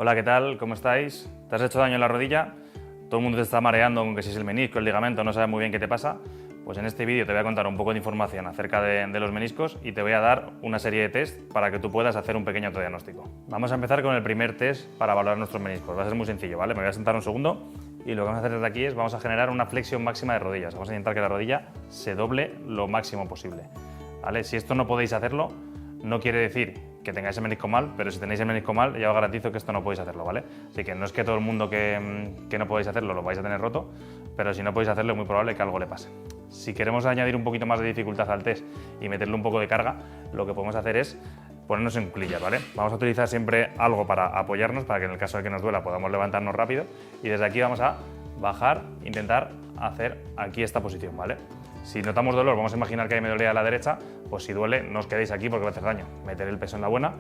Hola, ¿qué tal? ¿Cómo estáis? ¿Te has hecho daño en la rodilla? Todo el mundo te está mareando con que si es el menisco, el ligamento, no sabes muy bien qué te pasa. Pues en este vídeo te voy a contar un poco de información acerca de los meniscos y te voy a dar una serie de test para que tú puedas hacer un pequeño autodiagnóstico. Vamos a empezar con el primer test para valorar nuestros meniscos. Va a ser muy sencillo, ¿vale? Me voy a sentar un segundo y lo que vamos a hacer desde aquí es vamos a generar una flexión máxima de rodillas. Vamos a intentar que la rodilla se doble lo máximo posible, ¿vale? Si esto no podéis hacerlo, no quiere decir que tengáis el menisco mal, pero si tenéis el menisco mal, ya os garantizo que esto no podéis hacerlo, ¿vale? Así que no es que todo el mundo que no podéis hacerlo lo vais a tener roto, pero si no podéis hacerlo es muy probable que algo le pase. Si queremos añadir un poquito más de dificultad al test y meterle un poco de carga, lo que podemos hacer es ponernos en cuclillas, ¿vale? Vamos a utilizar siempre algo para apoyarnos, para que en el caso de que nos duela podamos levantarnos rápido y desde aquí vamos a bajar, intentar hacer aquí esta posición, ¿vale? Si notamos dolor, vamos a imaginar que ahí me dolía a la derecha, pues si duele, no os quedéis aquí porque va a hacer daño. Meter el peso en la buena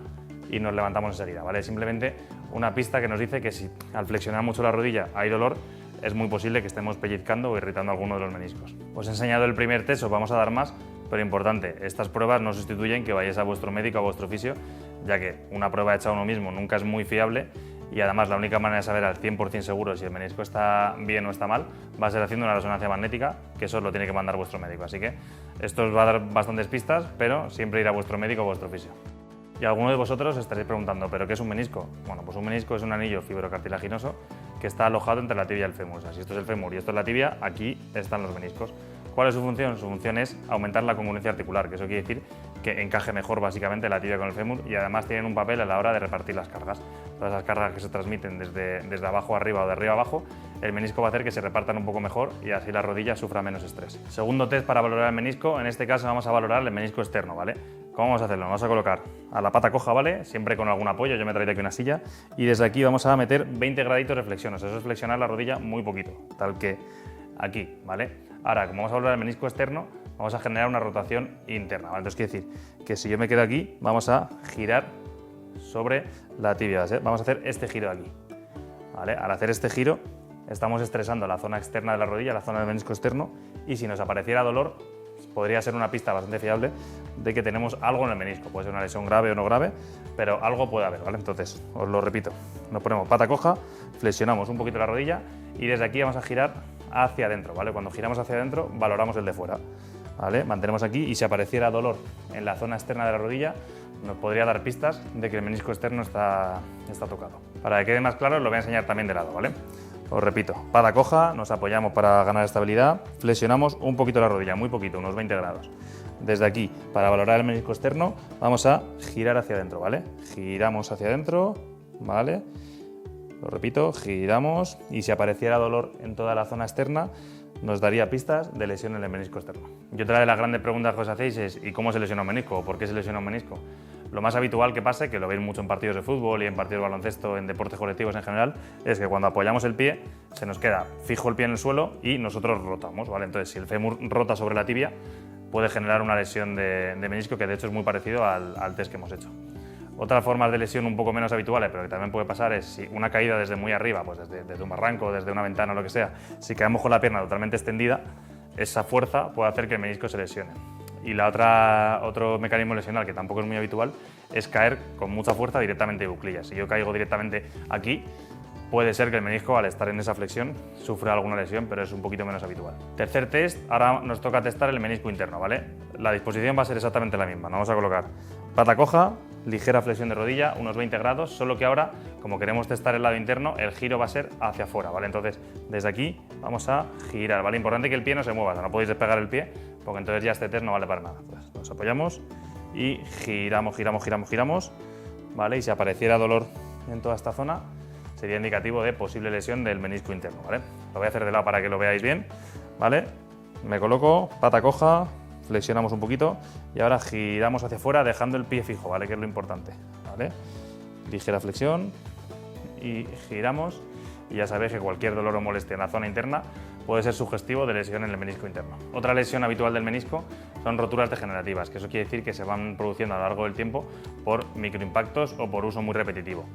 y nos levantamos enseguida, ¿vale? Simplemente una pista que nos dice que si al flexionar mucho la rodilla hay dolor, es muy posible que estemos pellizcando o irritando alguno de los meniscos. Os he enseñado el primer test, os vamos a dar más, pero importante, estas pruebas no sustituyen que vayáis a vuestro médico o a vuestro fisio, ya que una prueba hecha a uno mismo nunca es muy fiable y además la única manera de saber al 100% seguro si el menisco está bien o está mal va a ser haciendo una resonancia magnética, que eso lo tiene que mandar vuestro médico. Así que esto os va a dar bastantes pistas, pero siempre ir a vuestro médico o vuestro fisio. Y alguno de vosotros estaréis preguntando, ¿pero qué es un menisco? Bueno, pues un menisco es un anillo fibrocartilaginoso que está alojado entre la tibia y el fémur. O sea, si esto es el fémur y esto es la tibia, aquí están los meniscos. ¿Cuál es su función? Su función es aumentar la congruencia articular, que eso quiere decir que encaje mejor básicamente la tibia con el fémur y además tienen un papel a la hora de repartir las cargas. Todas las cargas que se transmiten desde abajo a arriba o de arriba a abajo, el menisco va a hacer que se repartan un poco mejor y así la rodilla sufra menos estrés. Segundo test para valorar el menisco, en este caso vamos a valorar el menisco externo, ¿vale? ¿Cómo vamos a hacerlo? Vamos a colocar a la pata coja, ¿vale? Siempre con algún apoyo, yo me he traído aquí una silla y desde aquí vamos a meter 20 graditos de flexión, eso es flexionar la rodilla muy poquito, tal que aquí, ¿vale? Ahora, como vamos a valorar el menisco externo, vamos a generar una rotación interna, ¿vale? Entonces quiere decir que si yo me quedo aquí, vamos a girar sobre la tibia, ¿sí? Vamos a hacer este giro de aquí, ¿vale? Al hacer este giro estamos estresando la zona externa de la rodilla, la zona del menisco externo, y si nos apareciera dolor, podría ser una pista bastante fiable de que tenemos algo en el menisco. Puede ser una lesión grave o no grave, pero algo puede haber, ¿vale? Entonces, os lo repito, nos ponemos pata coja, flexionamos un poquito la rodilla y desde aquí vamos a girar hacia adentro, ¿vale? Cuando giramos hacia adentro, valoramos el de fuera, ¿vale? Mantenemos aquí y si apareciera dolor en la zona externa de la rodilla, nos podría dar pistas de que el menisco externo está tocado. Para que quede más claro, os lo voy a enseñar también de lado, ¿vale? Os repito, pata coja, nos apoyamos para ganar estabilidad, flexionamos un poquito la rodilla, muy poquito, unos 20 grados. Desde aquí, para valorar el menisco externo, vamos a girar hacia adentro, ¿vale? Giramos hacia adentro, ¿vale? Lo repito, giramos y si apareciera dolor en toda la zona externa, nos daría pistas de lesión en el menisco externo. Y otra de las grandes preguntas que os hacéis es ¿y cómo se lesiona un menisco? ¿O por qué se lesiona un menisco? Lo más habitual que pase, que lo veis mucho en partidos de fútbol y en partidos de baloncesto, en deportes colectivos en general, es que cuando apoyamos el pie, se nos queda fijo el pie en el suelo y nosotros rotamos, ¿vale? Entonces, si el fémur rota sobre la tibia, puede generar una lesión de menisco que de hecho es muy parecido al test que hemos hecho. Otras formas de lesión un poco menos habituales, pero que también puede pasar, es si una caída desde muy arriba, pues desde un barranco, desde una ventana o lo que sea, si caemos con la pierna totalmente extendida, esa fuerza puede hacer que el menisco se lesione. Y otro mecanismo lesional que tampoco es muy habitual es caer con mucha fuerza directamente de cuclillas. Si yo caigo directamente aquí, puede ser que el menisco, al estar en esa flexión, sufra alguna lesión, pero es un poquito menos habitual. Tercer test, ahora nos toca testar el menisco interno, ¿vale? La disposición va a ser exactamente la misma. Nos vamos a colocar pata coja, ligera flexión de rodilla, unos 20 grados, solo que ahora, como queremos testar el lado interno, el giro va a ser hacia afuera, ¿vale? Entonces, desde aquí vamos a girar, ¿vale? Importante que el pie no se mueva, o sea, no podéis despegar el pie, porque entonces ya este test no vale para nada. Entonces, nos apoyamos y giramos, ¿vale? Y si apareciera dolor en toda esta zona, sería indicativo de posible lesión del menisco interno, ¿vale? Lo voy a hacer de lado para que lo veáis bien, ¿vale? Me coloco, pata coja, flexionamos un poquito y ahora giramos hacia afuera dejando el pie fijo, ¿vale? Que es lo importante, ¿vale? Ligera flexión y giramos y ya sabéis que cualquier dolor o molestia en la zona interna puede ser sugestivo de lesión en el menisco interno. Otra lesión habitual del menisco son roturas degenerativas, que eso quiere decir que se van produciendo a lo largo del tiempo por microimpactos o por uso muy repetitivo.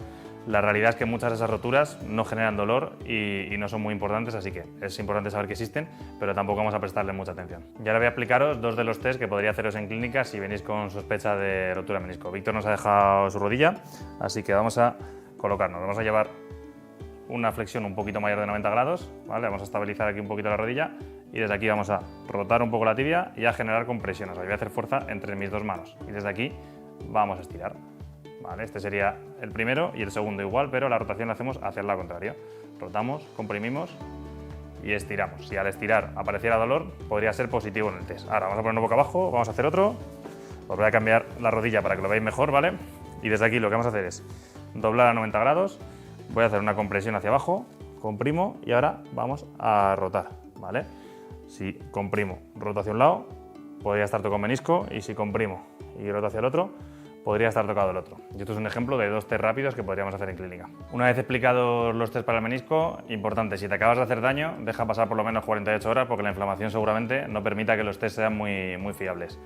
La realidad es que muchas de esas roturas no generan dolor y no son muy importantes, así que es importante saber que existen, pero tampoco vamos a prestarle mucha atención. Y ahora voy a explicaros dos de los test que podría haceros en clínica si venís con sospecha de rotura de menisco. Víctor nos ha dejado su rodilla, así que vamos a colocarnos. Vamos a llevar una flexión un poquito mayor de 90 grados, ¿vale? Vamos a estabilizar aquí un poquito la rodilla y desde aquí vamos a rotar un poco la tibia y a generar compresión. O sea, voy a hacer fuerza entre mis dos manos y desde aquí vamos a estirar. ¿Vale? Este sería el primero y el segundo igual, pero la rotación la hacemos hacia el lado contrario. Rotamos, comprimimos y estiramos. Si al estirar apareciera dolor, podría ser positivo en el test. Ahora vamos a ponerlo boca abajo, vamos a hacer otro. Os voy a cambiar la rodilla para que lo veáis mejor, ¿vale? Y desde aquí lo que vamos a hacer es doblar a 90 grados. Voy a hacer una compresión hacia abajo, comprimo y ahora vamos a rotar, ¿vale? Si comprimo, roto hacia un lado, podría estar tocado menisco, y si comprimo y roto hacia el otro, podría estar tocado el otro. Y esto es un ejemplo de 2 test rápidos que podríamos hacer en clínica. Una vez explicados los test para el menisco, importante, si te acabas de hacer daño, deja pasar por lo menos 48 horas porque la inflamación seguramente no permita que los test sean muy fiables.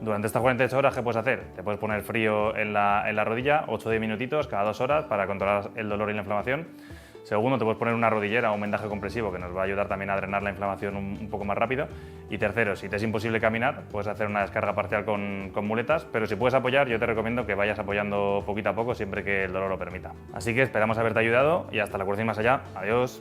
Durante estas 48 horas, ¿qué puedes hacer? Te puedes poner frío en la rodilla, 8 o 10 minutitos cada 2 horas para controlar el dolor y la inflamación. Segundo, te puedes poner una rodillera o un vendaje compresivo que nos va a ayudar también a drenar la inflamación un poco más rápido. Y tercero, si te es imposible caminar, puedes hacer una descarga parcial con muletas, pero si puedes apoyar, yo te recomiendo que vayas apoyando poquito a poco siempre que el dolor lo permita. Así que esperamos haberte ayudado y hasta la próxima más allá. Adiós.